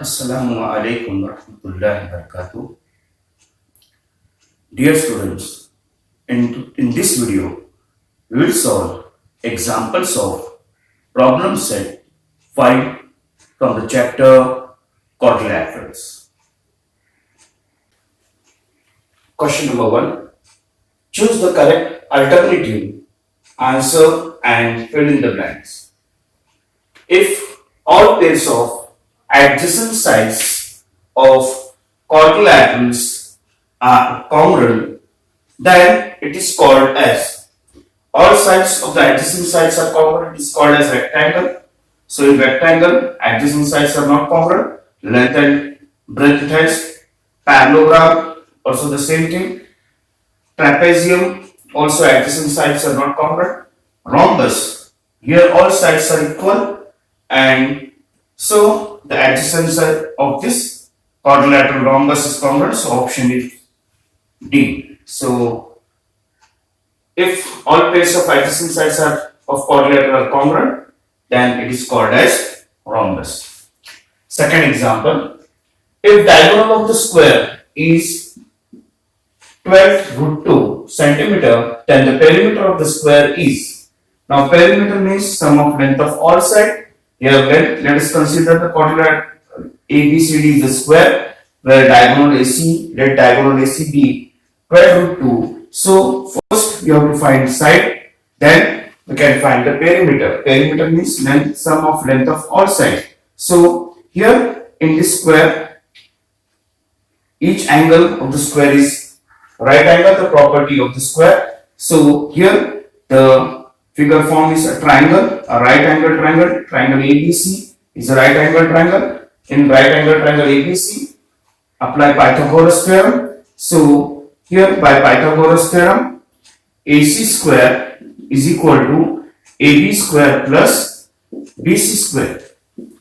Assalamu alaikum warahmatullahi wabarakatuh. Dear students, in this video, we will solve examples of problem set 5 from the chapter quadrilaterals. Question number 1. Choose the correct alternative answer and fill in the blanks. If all pairs of adjacent sides of quadrilaterals are congruent, then it is called as all sides of the adjacent sides are congruent, it is called as rectangle. So in rectangle, adjacent sides are not congruent, length and breadth it has. Parallelogram, also the same thing. Trapezium, also adjacent sides are not congruent. Rhombus, here all sides are equal, and so the adjacent side of this quadrilateral rhombus is congruent, so option is D. So if all pairs of adjacent sides are of quadrilateral are congruent, then it is called as rhombus. Second example, if diagonal of the square is 12 root 2 centimeter, then the perimeter of the square is. Now perimeter means sum of length of all sides. Here let us consider the quadrilateral ABCD is the square, where diagonal AC, let diagonal AC be 12 root 2. So first we have to find side, then we can find the perimeter. Perimeter means length, sum of length of all sides. So here in this square, each angle of the square is right angle, the property of the square. So here the figure form is a triangle, a right angle triangle. Triangle ABC is a right angle triangle. In right angle triangle ABC, apply Pythagoras theorem. So here by Pythagoras theorem, AC square is equal to AB square plus BC square.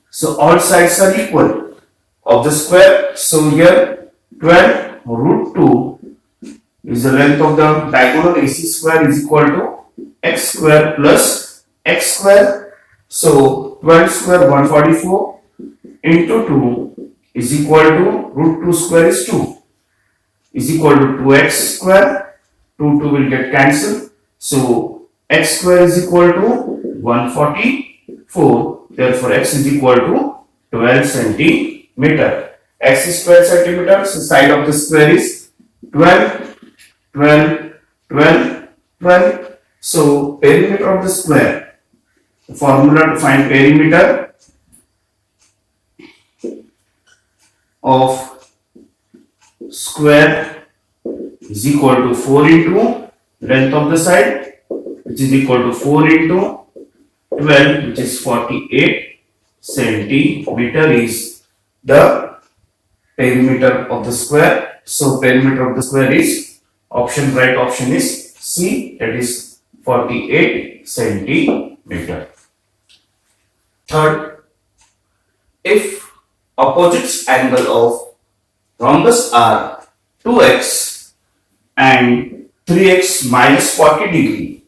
So all sides are equal of the square. So here 12 root 2 is the length of the diagonal. AC square is equal to x square plus x square. So 12 square 144 into 2 is equal to root 2 square is 2 is equal to 2x square. 2 will get cancelled. So x square is equal to 144. Therefore x is equal to 12 centimeter. X is 12 centimeter. So side of the square is 12, 12, 12, 12. So perimeter of the square. The formula to find perimeter of square is equal to 4 into length of the side, which is equal to 4 into 12, which is 48 centimeter is the perimeter of the square. So perimeter of the square is option, right option is C, that is 48 centimeter. Third, if opposite angle of rhombus are 2x and 3x minus 40 degree,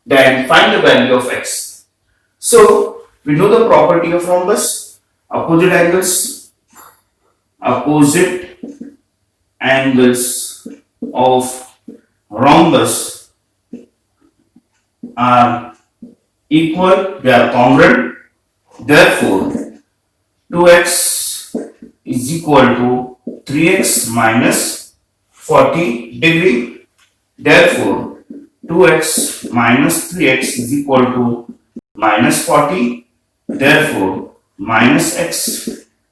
then find the value of x. So we know the property of rhombus. Opposite angles of rhombus are equal, they are congruent. Therefore 2x is equal to 3x minus 40 degree. Therefore 2x minus 3x is equal to minus 40. Therefore minus x,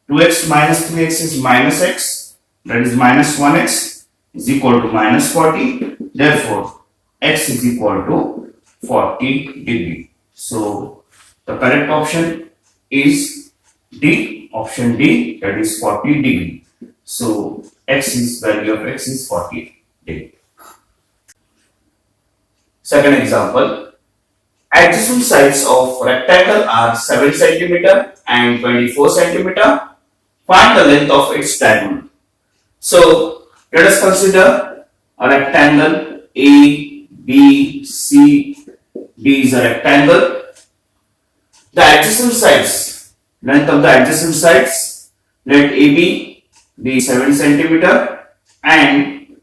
2x minus 3x is minus x, that is minus 1x is equal to minus 40. Therefore x is equal to 40 degree. So the correct option is D, option D, that is 40 degree. So value of x is 40 degree. Second example, adjacent sides of rectangle are 7 centimeter and 24 centimeter. Find the length of its diagonal. So let us consider a rectangle A, B, C, D is a rectangle. The adjacent sides, length of the adjacent sides let AB be 7 centimeter and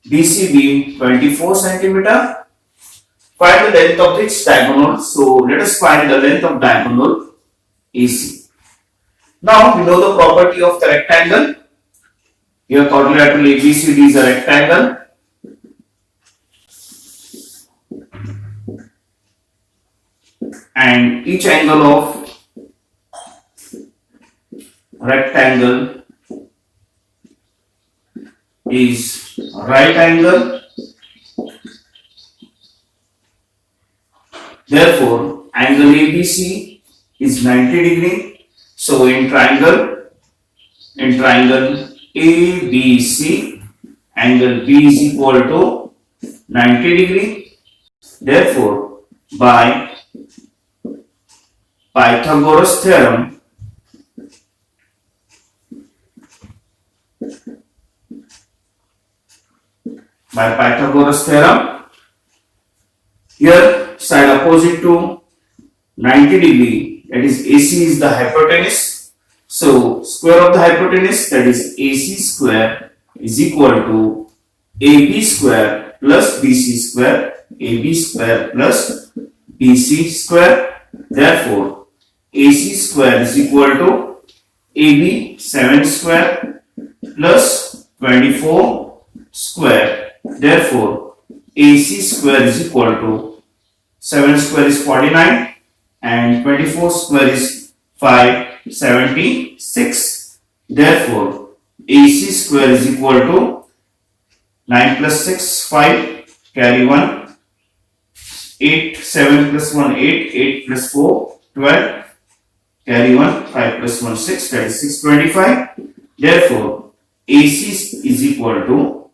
BC be 24 centimeter. Find the length of each diagonal. So let us find the length of diagonal AC. Now we know the property of the rectangle. Here quadrilateral ABCD is a rectangle. And each angle of rectangle is right angle. Therefore, angle ABC is 90 degree. So in triangle ABC, angle B is equal to 90 degree. Therefore, by Pythagoras theorem, here side opposite to 90 degree, that is AC is the hypotenuse. So square of the hypotenuse, that is AC square, is equal to AB square plus BC square, AB square plus BC square. Therefore, AC square is equal to AB 7 square plus 24 square. Therefore, AC square is equal to 7 square is 49 and 24 square is 576. Therefore, AC square is equal to 9 plus 6, 5, carry 1, 8, 7 plus 1, 8, 8 plus 4, 12, carry 1, 5 plus 1, 6, that is 625. Therefore, AC is equal to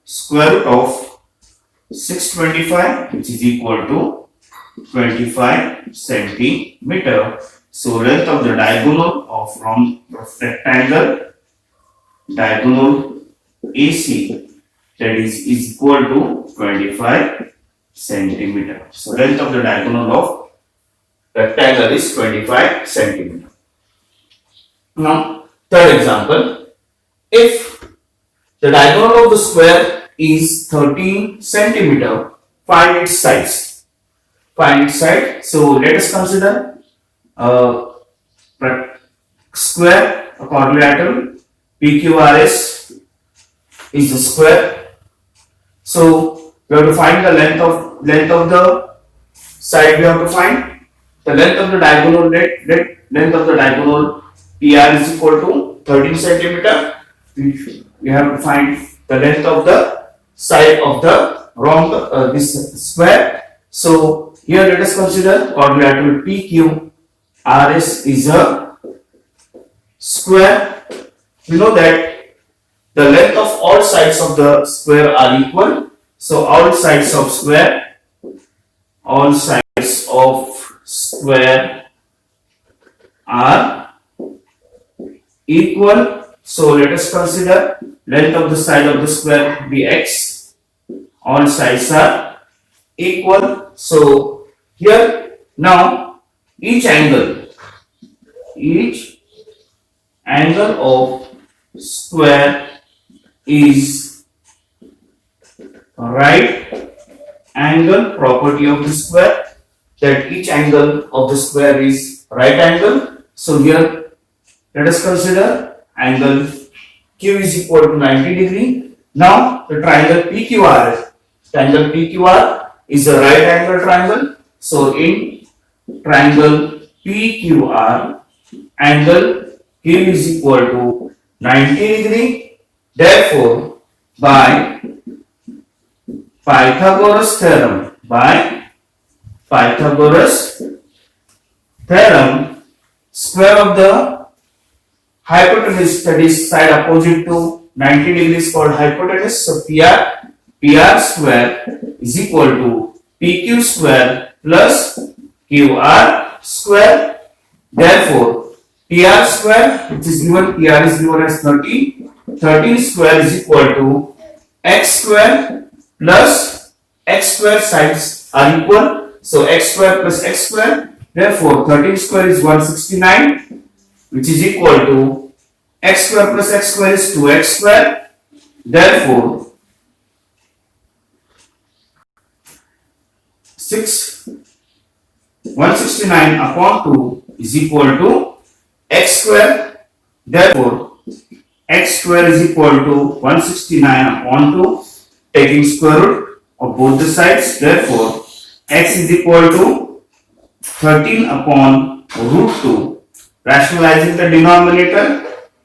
square root of 625, which is equal to 25 centimeter. So length of the diagonal of from rectangle, diagonal AC, that is equal to 25 centimeter. So length of the diagonal of rectangle is 25 centimeter. Now third example, if the diagonal of the square is 13 centimeter, find its size. So let us consider a square, a quadrilateral. PQRS is the square. So we have to find the length of the side. We have to find the length of the diagonal. Length of the diagonal PR is equal to 13 centimeter. We have to find the length of the side of the this square. So here let us consider quadrilateral PQRS is a square. We know that the length of all sides of the square are equal. So all sides of square are equal. So let us consider length of the side of the square be x. All sides are equal. So here now each angle of square is right angle. Property of the square, that each angle of the square is right angle. So here let us consider angle Q is equal to 90 degree. Now the triangle PQR is a right angle triangle. So in triangle PQR, angle Q is equal to 90 degree. Therefore, by Pythagoras theorem, square of the hypotenuse, that is side opposite to 90 degrees, called hypotenuse. So PR square is equal to PQ square plus QR square. Therefore, PR square, which is given, PR is given as 13 square is equal to x square plus x square, sides are equal. So x square plus x square, Therefore, 13 square is 169, which is equal to x square plus x square is 2x square. Therefore, 169 upon 2 is equal to x square. Therefore, x square is equal to 169 upon 2, taking square root of both the sides. Therefore, x is equal to 13 upon root 2. Rationalizing the denominator,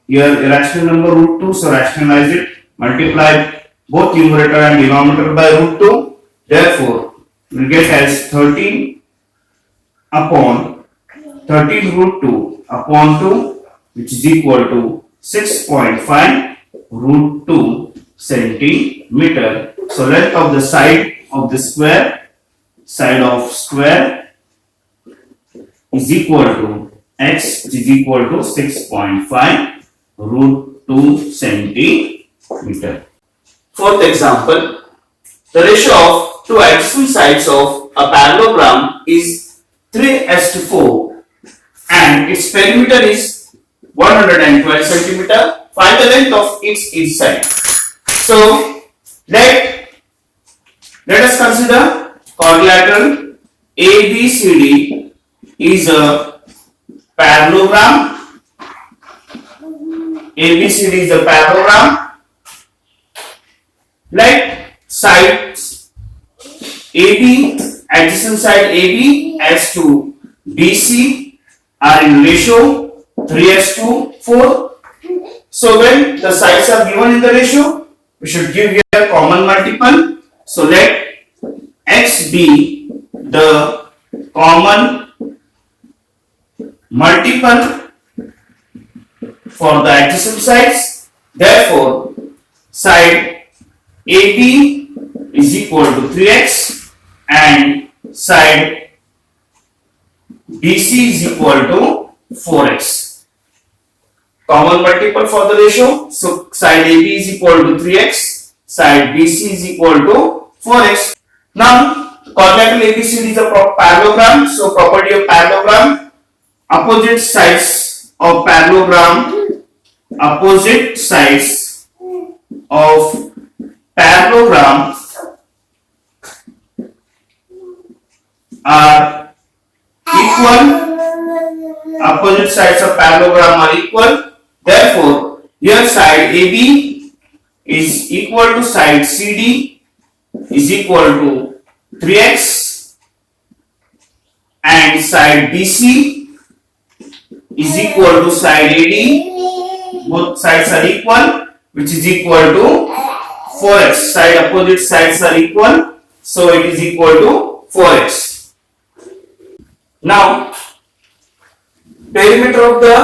here irrational number root 2, so rationalize it. Multiply both numerator and denominator by root 2. Therefore, we will get as 13 upon 13 root 2 upon 2, which is equal to 6.5 root 2 centimeter. So length of the side of the square, side of square is equal to x, which is equal to 6.5 root 2 centimeter. Fourth example, the ratio of two adjacent sides of a parallelogram is 3:4 and its perimeter is 112 centimeter. Find the length of each side. So let us consider quadrilateral ABCD is a parallelogram. ABCD is a parallelogram. Let sides AB, adjacent side AB as to BC are in ratio 3:4. So when the sides are given in the ratio, we should give here a common multiple. So let x be the common multiple for the adjacent sides. Therefore, side AB is equal to 3x and side BC is equal to 4x. Common multiple for the ratio. So side AB is equal to 3x, side BC is equal to 4x. Now, quadrilateral ABCD is a parallelogram. So property of parallelogram, opposite sides of parallelogram, opposite sides of parallelogram are equal. Opposite sides of parallelogram are equal. Therefore, here side AB is equal to side CD is equal to 3x and side BC is equal to side AD. Both sides are equal, which is equal to 4x. Side opposite sides are equal, so it is equal to 4x. Now, perimeter of the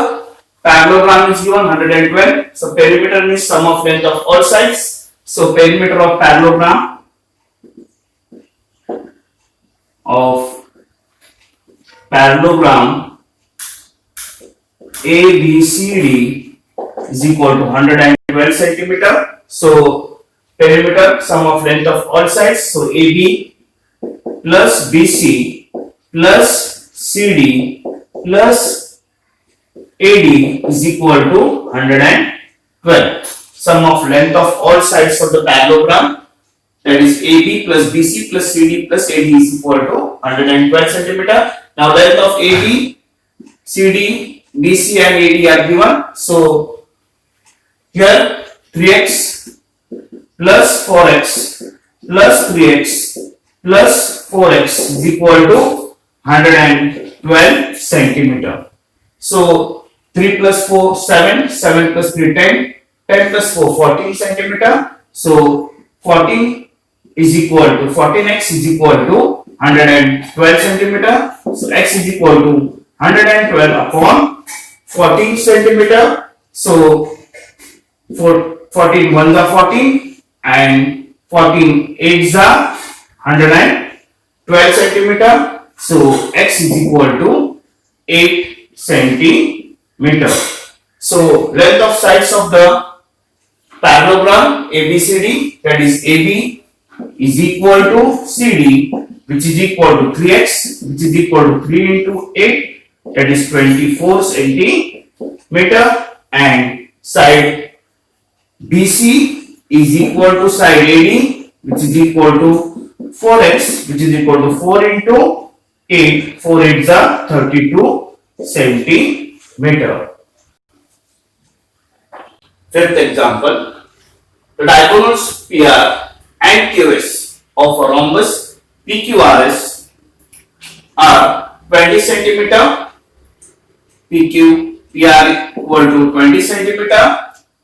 parallelogram is given 112. So perimeter means sum of length of all sides. So perimeter of parallelogram ABCD is equal to 112 centimeter. So perimeter sum of length of all sides. So AB plus BC plus CD plus AD is equal to 112. Sum of length of all sides of the parallelogram, that is AB plus BC plus CD plus AD is equal to 112 centimeter. Now length of AB, CD, BC and AD are given. So here 3x plus 4x plus 3x plus 4x is equal to 112 centimeter. So 3 plus 4 7, 7 plus 3 10, 10 plus 4 14 centimeter. So 14 is equal to 14x is equal to 112 centimeter. So x is equal to 112 upon 14 centimeter. So 14 ones are 14 and 14 eights are 112 centimeter. So x is equal to 8 centimeter. So length of sides of the parallelogram ABCD, that is AB is equal to CD, which is equal to 3x, which is equal to 3 into 8, that is 24 centimeter, and side BC is equal to side AD, which is equal to 4x, which is equal to 4 into 8, 4 8s are 32 centimeter. Fifth example, the diagonals PR and QS of a rhombus PQRS are 20 centimeter, PR equal to 20 centimeter,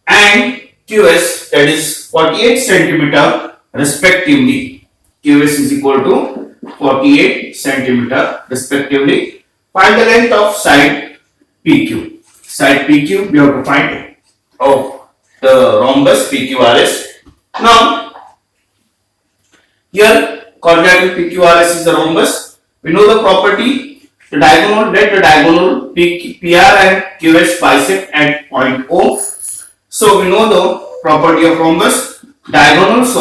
and QS, that is 48 centimeter respectively. QS is equal to 48 centimeter respectively. Find the length of side PQ. Side PQ we have to find of the rhombus PQRS. Now, here quadrilateral PQRS is the rhombus. We know the property, the diagonal, let the diagonal PR and QS bisect at point O. So we know the property of rhombus, diagonals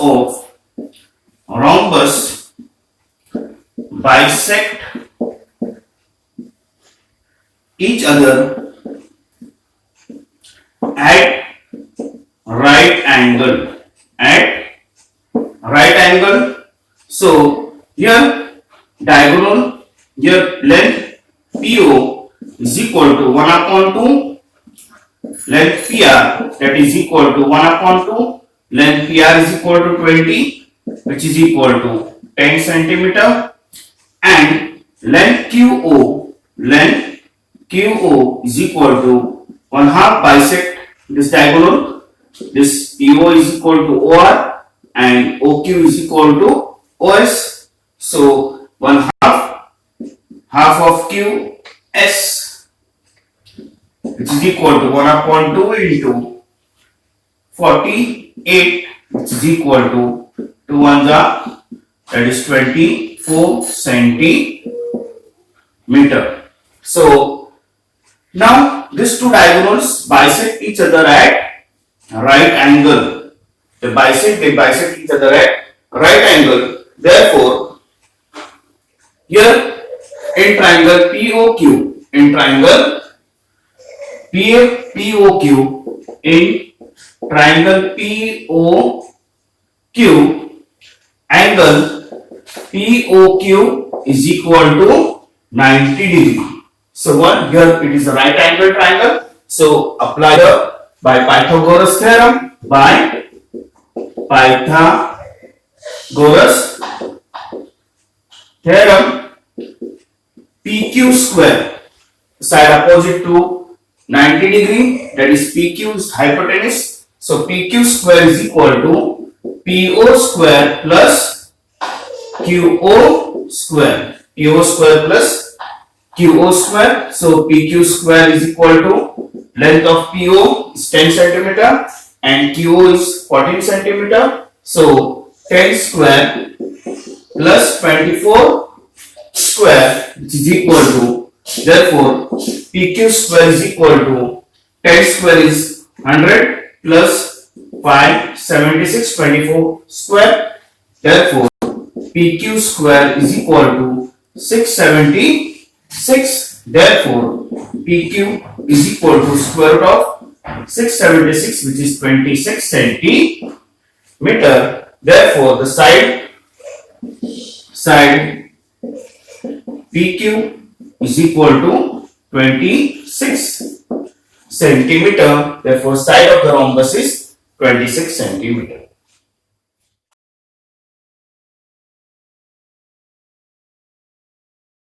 of rhombus bisect each other at right angle. So here diagonal, here length PO is equal to 1 upon 2, length PR, that is equal to 1 upon 2, length PR is equal to 20, which is equal to 10 centimeter, and length QO is equal to 1/2 bisect this diagonal. This PO is equal to OR and OQ is equal to OS. So 1/2 of QS, which is equal to 1 upon 2 into 48, which is equal to 2 1s are, that is 24 centimeter. So now these two diagonals bisect each other at right angle. They bisect each other at right angle. Therefore, here in triangle POQ, in triangle POQ, angle POQ is equal to 90 degree. So what, here it is a right angle triangle. So apply by Pythagoras theorem, PQ square, side opposite to 90 degree, that is PQ is hypotenuse. So PQ square is equal to PO square plus QO square. PO square plus QO square. So PQ square is equal to length of PO is 10 centimeter and QO is 14 centimeter. So 10 square plus 24 square, which is equal to, therefore PQ square is equal to 10 square is 100 plus 5 76, 24 square. Therefore PQ square is equal to 676. Therefore PQ is equal to square root of 676, which is 26 centimeter. Therefore the side PQ is equal to 26 centimeter. Therefore side of the rhombus is 26 centimeter.